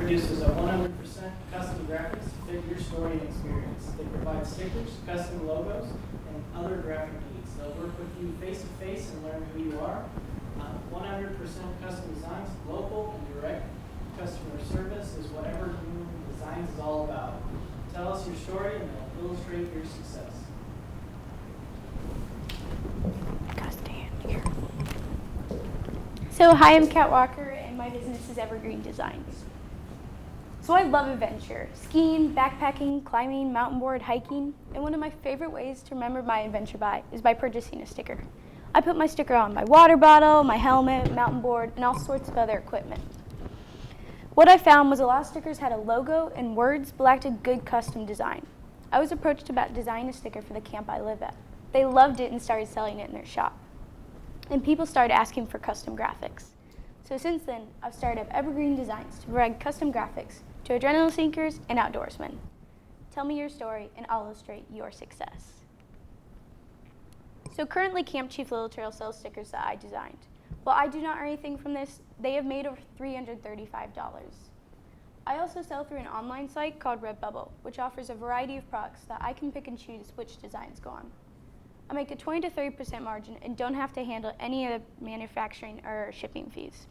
produces a 100% custom graphics to fit your story and experience. They provide stickers, custom logos, and other graphic needs. They'll work with you face to face and learn who you are. 100% custom designs, local and direct customer service is what Evergreen Designs is all about. Tell us your story and they'll illustrate your success. So hi, I'm Kat Walker, and my business is Evergreen Designs. So I love adventure, skiing, backpacking, climbing, mountain board, hiking, and one of my favorite ways to remember my adventure by is by purchasing a sticker. I put my sticker on my water bottle, my helmet, mountain board, and all sorts of other equipment. What I found was a lot of stickers had a logo and words, but lacked a good custom design. I was approached about designing a sticker for the camp I live at. They loved it and started selling it in their shop. And people started asking for custom graphics. So since then, I've started up Evergreen Designs to provide custom graphics to adrenaline seekers and outdoorsmen. Tell me your story and I'll illustrate your success. So currently Camp Chief Little Trail sells stickers that I designed. While I do not earn anything from this, they have made over $335. I also sell through an online site called Redbubble, which offers a variety of products that I can pick and choose which designs go on. I make a 20 to 30% margin and don't have to handle any of the manufacturing or shipping fees.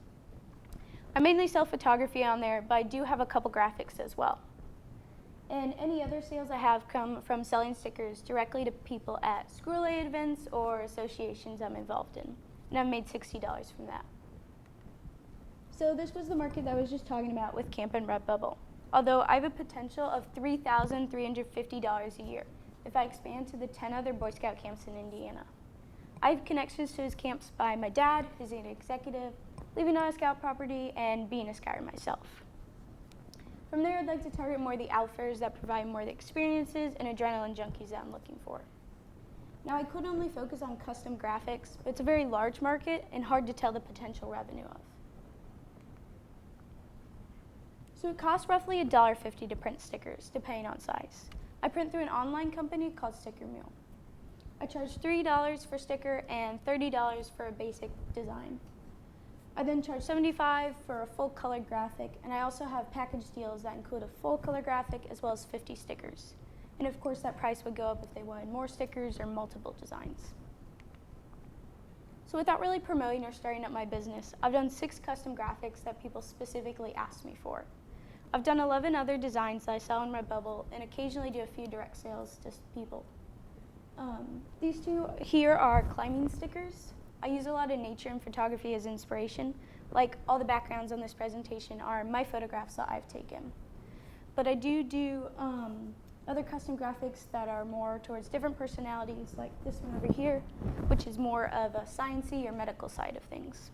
I mainly sell photography on there, but I do have a couple graphics as well. And any other sales I have come from selling stickers directly to people at school-related events or associations I'm involved in. And I've made $60 from that. So this was the market that I was just talking about with Camp and Redbubble. Although I have a potential of $3,350 a year if I expand to the 10 other Boy Scout camps in Indiana. I have connections to his camps by my dad, who's an executive, living on a Scout property, and being a Scouter myself. From there, I'd like to target more of the outfitters that provide more of the experiences and adrenaline junkies that I'm looking for. Now, I could only focus on custom graphics, but it's a very large market and hard to tell the potential revenue of. So it costs roughly $1.50 to print stickers, depending on size. I print through an online company called Sticker Mule. I charge $3 for sticker and $30 for a basic design. I then charge $75 for a full color graphic, and I also have package deals that include a full color graphic as well as 50 stickers. And of course that price would go up if they wanted more stickers or multiple designs. So without really promoting or starting up my business, I've done 6 custom graphics that people specifically asked me for. I've done 11 other designs that I sell in Redbubble and occasionally do a few direct sales to people. These 2 here are climbing stickers. I use a lot of nature and photography as inspiration. Like all the backgrounds on this presentation are my photographs that I've taken. But I do other custom graphics that are more towards different personalities, like this one over here, which is more of a sciencey or medical side of things.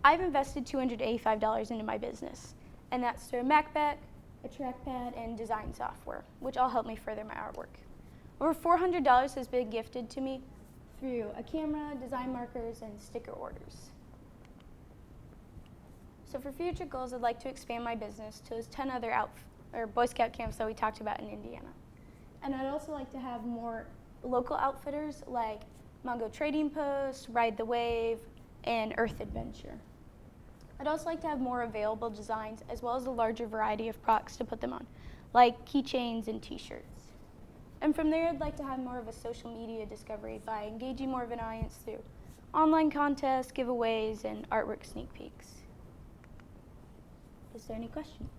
I've invested $285 into my business, and that's through a MacBook, a trackpad, and design software, which all help me further my artwork. Over $400 has been gifted to me through a camera, design markers, and sticker orders. So for future goals, I'd like to expand my business to those 10 other Boy Scout camps that we talked about in Indiana. And I'd also like to have more local outfitters like Mongo Trading Post, Ride the Wave, and Earth Adventure. I'd also like to have more available designs as well as a larger variety of products to put them on, like keychains and t-shirts. And from there, I'd like to have more of a social media discovery by engaging more of an audience through online contests, giveaways, and artwork sneak peeks. Is there any questions?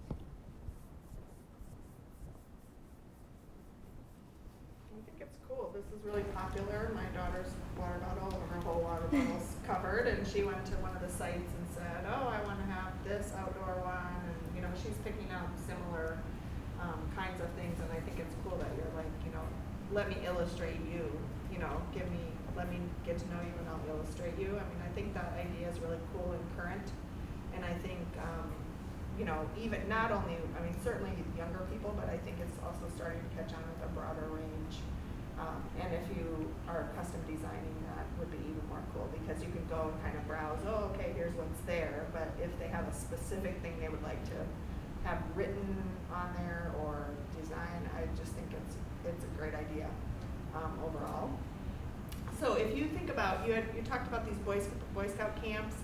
I think it's cool. This is really popular. My daughter's water bottle, her whole water bottle's covered, and she went to one of the sites and said, oh, I want to have this outdoor one, and she's picking up similar kinds of things, and I think it's cool that you're like, let me illustrate you, let me get to know you and I'll illustrate you. I mean, I think that idea is really cool and current, and I think, even not only, certainly younger people, but I think it's also starting to catch on with a broader range. And if you are custom designing, that would be even more cool because you can go and kind of browse, oh, okay, here's what's there. But if they have a specific thing they would like to have written on there or design, I just think it's a great idea overall. So if you think about, you talked about these Boy Scout camps.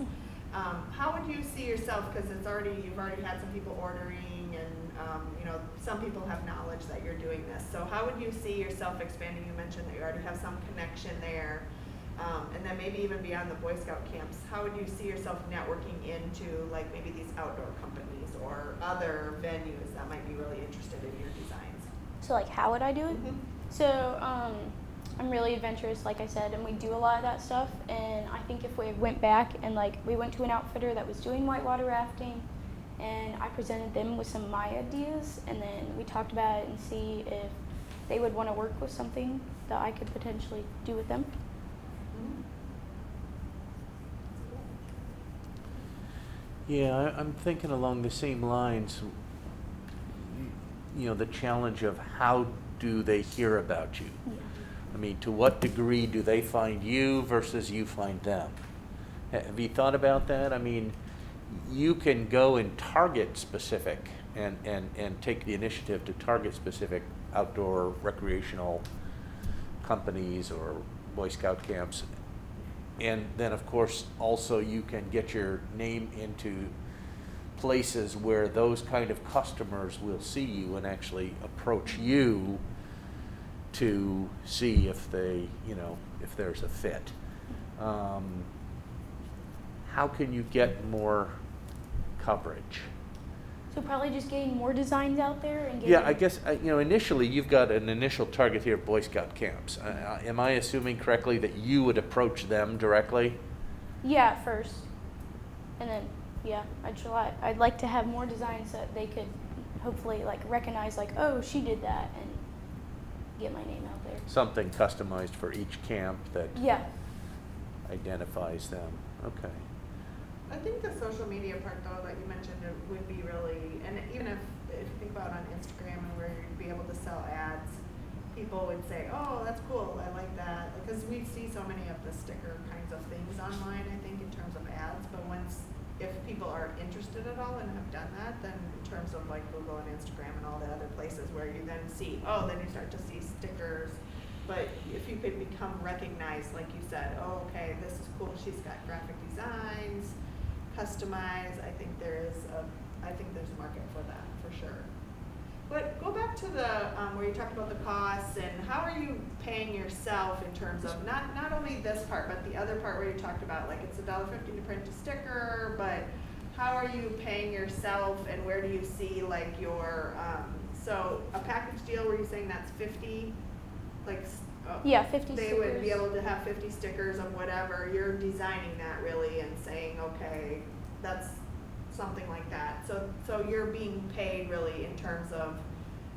How would you see yourself, because you've already had some people ordering, and some people have knowledge that you're doing this. So how would you see yourself expanding? You mentioned that you already have some connection there, and then maybe even beyond the Boy Scout camps. How would you see yourself networking into like maybe these outdoor companies or other venues that might be really interested in your designs? So like, how would I do it? Mhm. So I'm really adventurous, like I said, and we do a lot of that stuff. And I think if we went back and like we went to an outfitter that was doing whitewater rafting, and I presented them with some of my ideas, and then we talked about it and see if they would want to work with something that I could potentially do with them. Yeah, I'm thinking along the same lines. You know, the challenge of how do they hear about you? Yeah. I mean, to what degree do they find you versus you find them? Have you thought about that? I mean, you can go and target specific and take the initiative to target specific outdoor recreational companies or Boy Scout camps. And then, of course, also you can get your name into places where those kind of customers will see you and actually approach you to see if they, if there's a fit. How can you get more coverage? So probably just getting more designs out there and getting. Yeah, I guess, initially you've got an initial target here, Boy Scout camps. Am I assuming correctly that you would approach them directly? Yeah, at first, and then I'd like to have more designs that they could hopefully like recognize, like, oh, she did that, and get my name out there. Something customized for each camp that Yeah. identifies them. Okay. I think the social media part, though, that you mentioned, it would be really, and even if you think about on Instagram and where you'd be able to sell ads, people would say, oh, that's cool, I like that. Because we see so many of the sticker kinds of things online, I think, in terms of ads. But if people are interested at all and have done that, then in terms of like Google and Instagram and all the other places where you then see, then you start to see stickers. But if you could become recognized, like you said, oh, okay, this is cool, she's got graphic designs, customized, I think there's a market for that, for sure. But go back to the, where you talked about the costs, and how are you paying yourself in terms of, not only this part, but the other part where you talked about, like, it's $1.50 to print a sticker, but how are you paying yourself, and where do you see, like, your, so a package deal, were you saying that's 50, like, Yeah, 50 they stickers. would be able to have 50 stickers of whatever, you're designing that really and saying, okay, that's something like that. So you're being paid really in terms of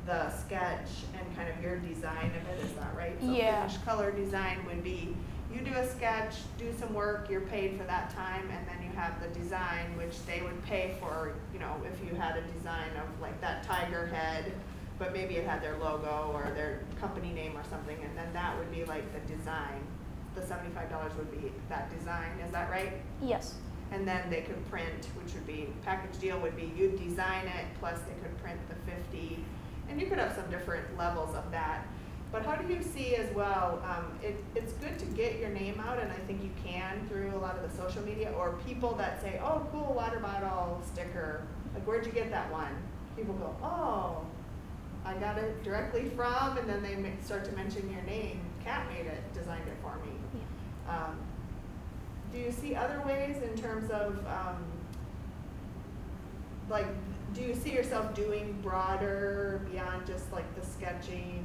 the sketch and kind of your design of it, is that right? So Yeah. finished color design would be, you do a sketch, do some work, you're paid for that time, and then you have the design, which they would pay for, if you had a design of like that tiger head, but maybe it had their logo or their company name or something, and then that would be like the design. The $75 would be that design, is that right? Yes. And then they could print, which would be, package deal would be you design it, plus they could print the 50, and you could have some different levels of that. But how do you see as well, it's good to get your name out, and I think you can through a lot of the social media, or people that say, oh, cool water bottle sticker, like where'd you get that one? People go, oh, I got it directly from, and then they start to mention your name. Kat made it, designed it for me. Yeah. Do you see other ways in terms of, like, do you see yourself doing broader beyond just like the sketching?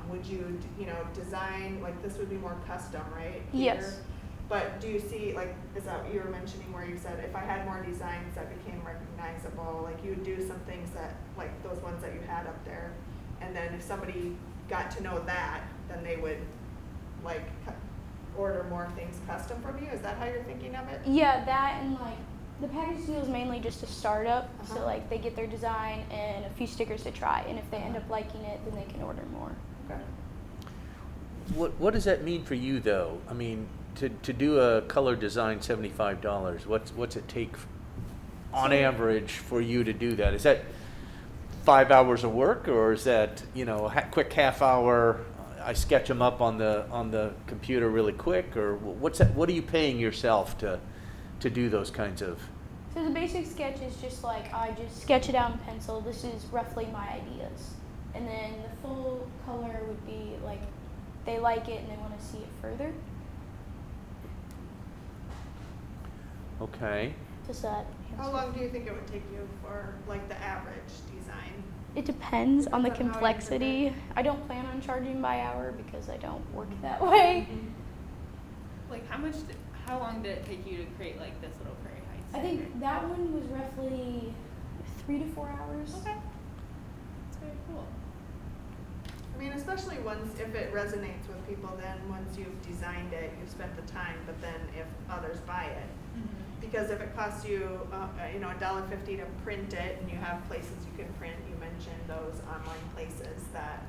Would you, design, like this would be more custom, right? Yes. Here? But do you see, like, is that what you were mentioning where you said if I had more designs that became recognizable, like you would do some things that, like those ones that you had up there, and then if somebody got to know that, then they would, like, order more things custom from you? Is that how you're thinking of it? Yeah, that and like the package deal is mainly just a startup, Uh-huh. so like they get their design and a few stickers to try, and if they end up liking it, then they can order more. Okay. What does that mean for you, though? I mean, to do a color design, $75. What's it take, on average, for you to do that? Is that 5 hours of work, or is that quick half hour? I sketch them up on the computer really quick, or what's that? What are you paying yourself to to do those kinds of? So the basic sketch is just like I just sketch it out in pencil. This is roughly my ideas. And then the full color would be like they like it and they want to see it further. Okay. Does that How answer? long do you think it would take you for like the average design? It depends on the Depends on how you complexity. I don't plan on charging by hour because I don't work that way. Like how long did it take you to create like this little Prairie Heights? I think that one was roughly 3 to 4 hours. Okay. That's very cool. I mean, especially if it resonates with people, then once you've designed it, you've spent the time, but then if others buy it. Because if it costs you, $1.50 to print it, and you have places you can print, you mentioned those online places that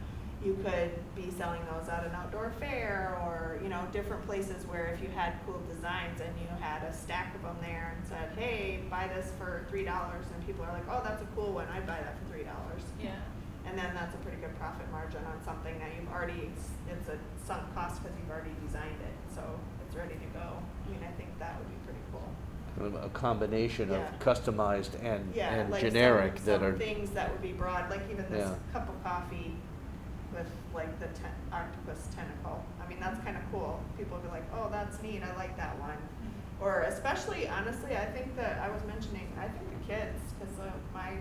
you could be selling those at an outdoor fair, or different places where if you had cool designs and you had a stack of them there and said, hey, buy this for $3, and people are like, oh, that's a cool one, I'd buy that for $3. Yeah. And then that's a pretty good profit margin on something that it's a sunk cost because you've already designed it, so it's ready to go. I mean, I think that would be pretty cool. A combination of Yeah. customized and Like generic some that are. things that would be broad, like even this Yeah. cup of coffee with like the octopus tentacle. I mean, that's kind of cool. People would be like, oh, that's neat, I like that one. Or especially, honestly, I think that I was mentioning, I think the kids, because my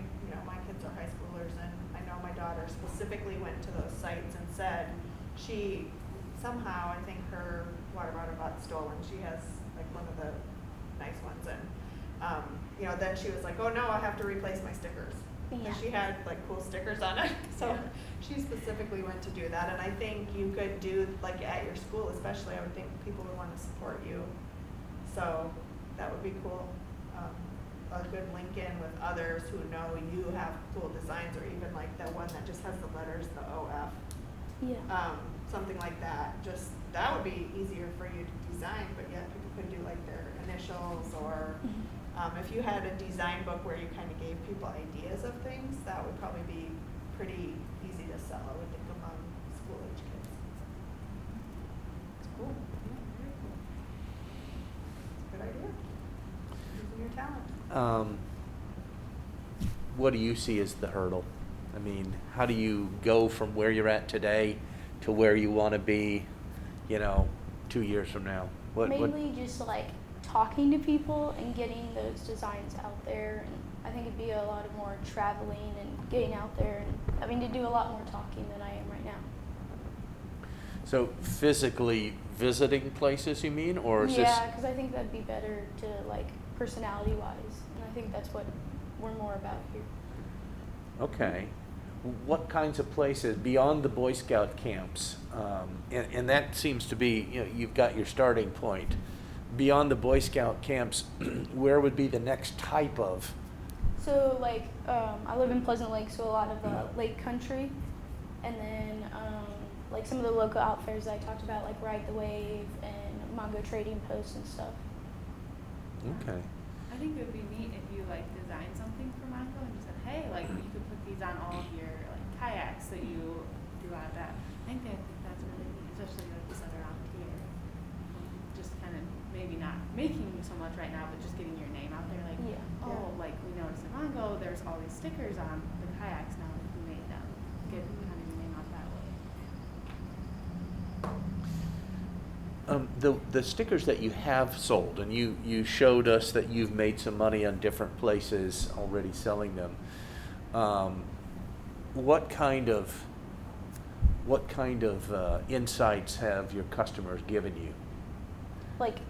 kids are high schoolers, and I know my daughter specifically went to those sites and said she somehow, I think her water bottle got stolen. She has like one of the nice ones, and then she was like, oh no, I have to replace my stickers. Yeah. And she had like cool stickers on it, so Yeah. she specifically went to do that. And I think you could do like at your school, especially. I would think people would want to support you, so that would be cool. A good link in with others who know you have cool designs, or even like the one that just has the letters, the OF. Yeah. Something like that. Just that would be easier for you to design, but yet people could do like their initials, or if you had a design book where you kind of gave people ideas of things, that would probably be pretty easy to sell, I would think, among school age kids. It's cool. Yeah, very cool. It's a good idea. Using your talent. What do you see as the hurdle? I mean, how do you go from where you're at today to where you want to be, 2 years from now? Mainly just like talking to people and getting those designs out there. And I think it'd be a lot of more traveling and getting out there and having to do a lot more talking than I am right now. So physically visiting places, you mean, or is Yeah, because I think that'd be better to like personality-wise, and I think that's what we're more about here. Okay. What kinds of places beyond the Boy Scout camps? And that seems to be, you've got your starting point. Beyond the Boy Scout camps, where would be the next type of? So like I live in Pleasant Lake, so a lot of lake country, and then like some of the local outfitters that I talked about, like Ride the Wave and Mongo Trading Post and stuff. Okay. I think it would be neat if you like designed something for Mongo and just said, hey, like you could put these on all of your like kayaks that you do out of that. I think that's really neat, especially like you said around here. Just kind of maybe not making so much right now, but just getting your name out there. Like, Yeah. oh, like we noticed at Mongo, there's all these stickers on the kayaks now. Who made them? Get kind of your name out that way. The stickers that you have sold, and you showed us that you've made some money on different places already selling them. What kind of insights have your customers given you? Like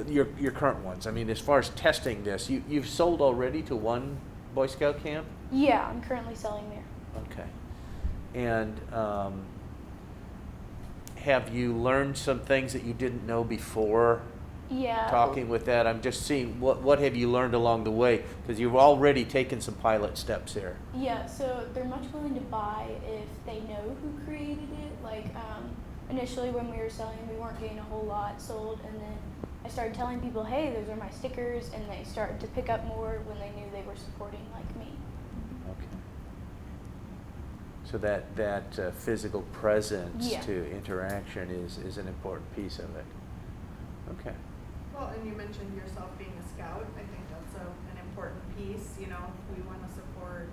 Your current ones. I mean, as far as testing this, you've sold already to one Boy Scout camp? yeah, I'm currently selling there. Okay. And have you learned some things that you didn't know before Yeah. talking with that? I'm just seeing what have you learned along the way, because you've already taken some pilot steps here. Yeah, so they're much willing to buy if they know who created it. Like initially when we were selling, we weren't getting a whole lot sold, and then I started telling people, hey, those are my stickers, and they started to pick up more when they knew they were supporting like me. Okay. So that physical presence Yeah. to interaction is an important piece of it. Okay. Well, and you mentioned yourself being a scout. I think that's an important piece, you know, we want to support,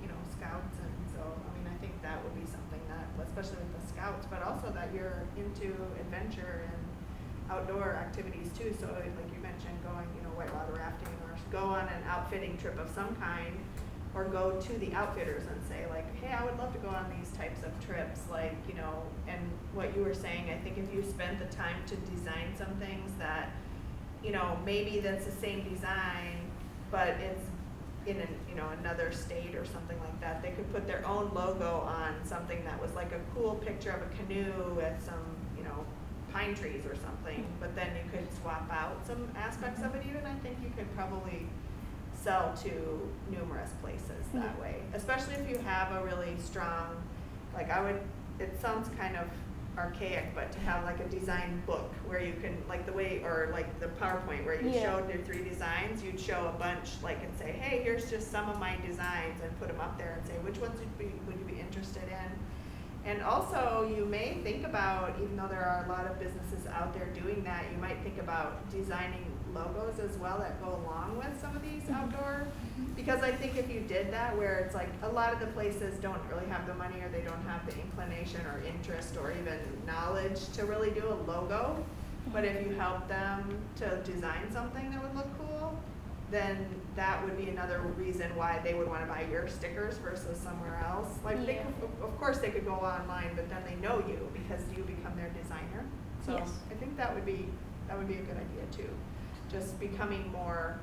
you know, scouts, and so, I mean, I think that would be something that, especially with the scouts, but also that you're into adventure and outdoor activities too, so like you mentioned, going, you know, whitewater rafting, or go on an outfitting trip of some kind, or go to the outfitters and say like, hey, I would love to go on these types of trips, like, you know, and what you were saying, I think if you spent the time to design some things that, you know, maybe that's the same design, but it's in an, you know, another state or something like that, they could put their own logo on something that was like a cool picture of a canoe with some, you know, pine trees or something, but then you could swap out some aspects of it even. I think you could probably sell to numerous places that way, especially if you have a really strong, like it sounds kind of archaic, but to have like a design book where you can, like the way, or like the PowerPoint where you showed your 3 designs, you'd show a bunch, like, and say, hey, here's just some of my designs, and put them up there and say, which ones would you be interested in? And also, you may think about, even though there are a lot of businesses out there doing that, you might think about designing logos as well that go along with some of these outdoor, because I think if you did that, where it's like a lot of the places don't really have the money, or they don't have the inclination or interest or even knowledge to really do a logo, but if you help them to design something that would look cool, then that would be another reason why they would want to buy your stickers versus somewhere else. Like, they could, of course they could go online, but then they know you because you become their designer. So I think that would be a good idea too. Just becoming more,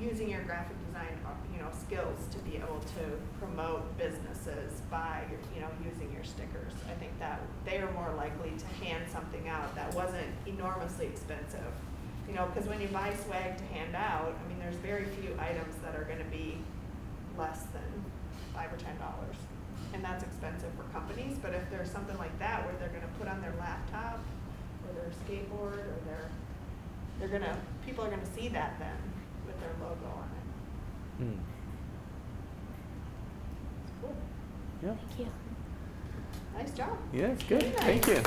using your graphic design, you know, skills to be able to promote businesses by, you know, using your stickers. I think that they are more likely to hand something out that wasn't enormously expensive. You know, because when you buy swag to hand out, I mean, there's very few items that are going to be less than $5 or $10, and that's expensive for companies. But if there's something like that where they're going to put on their laptop or their skateboard, or people are going to see that then with their logo on it. Hmm. It's cool. Yeah. Thank you. Nice job. Yeah, it's good. Very Thank nice. you.